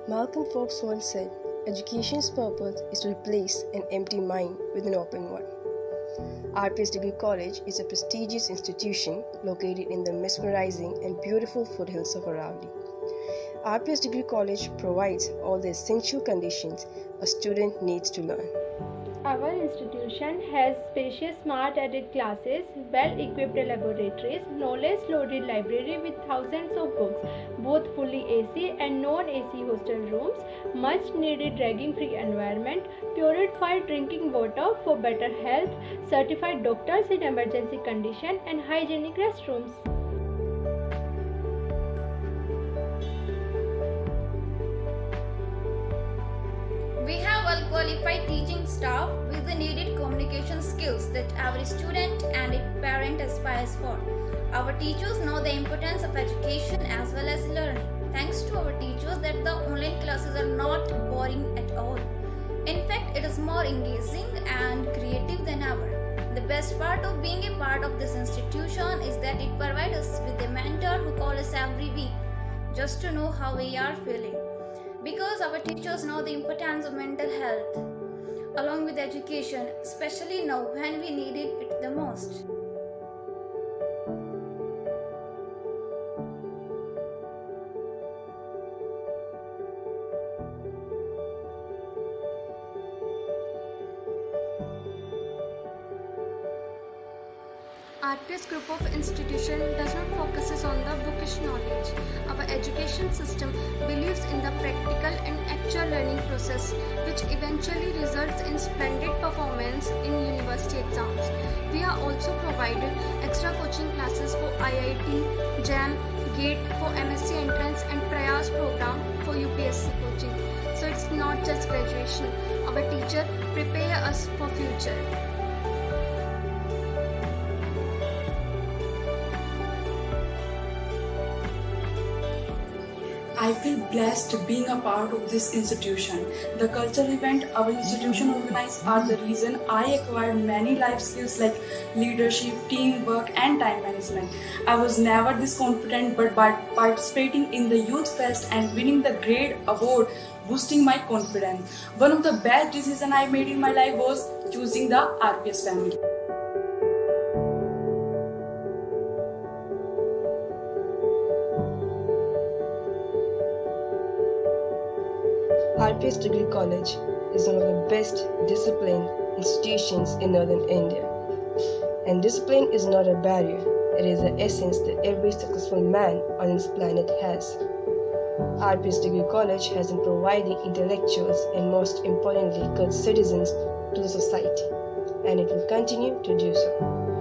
Malcolm Fox once said, "Education's purpose is to replace an empty mind with an open one." RPS Degree College is a prestigious institution located in the mesmerizing and beautiful foothills of Aravalli. RPS Degree College provides all the essential conditions a student needs to learn. Our institution has spacious smart-added classes, well-equipped laboratories, knowledge-loaded library with thousands of books, both fully AC and non-AC hostel rooms, much-needed ragging-free environment, purified drinking water for better health, certified doctors in emergency condition, and hygienic restrooms. We have well-qualified teaching staff with the needed communication skills that every student and a parent aspires for. Our teachers know the importance of education as well as learning. Thanks to our teachers that the online classes are not boring at all. In fact, it is more engaging and creative than ever. The best part of being a part of this institution is that it provides us with a mentor who calls us every week just to know how we are feeling. Because our teachers know the importance of mental health, along with education, especially now when we need it the most. RPS group of institution does not focus on the bookish knowledge. Our education system believes in the practical and actual learning process, which eventually results in splendid performance in university exams. We are also provided extra coaching classes for IIT, JAM, GATE for M.Sc entrance and Prayas program for UPSC coaching. So it's not just graduation. Our teacher prepare us for future. I feel blessed being a part of this institution. The cultural event our institution organizes are the reason I acquired many life skills like leadership, teamwork and time management. I was never this confident, but by participating in the Youth Fest and winning the grade award boosting my confidence. One of the best decisions I made in my life was choosing the RPS family. RPS Degree College is one of the best disciplined institutions in Northern India. And discipline is not a barrier, it is the essence that every successful man on this planet has. RPS Degree College has been providing intellectuals and most importantly good citizens to the society, and it will continue to do so.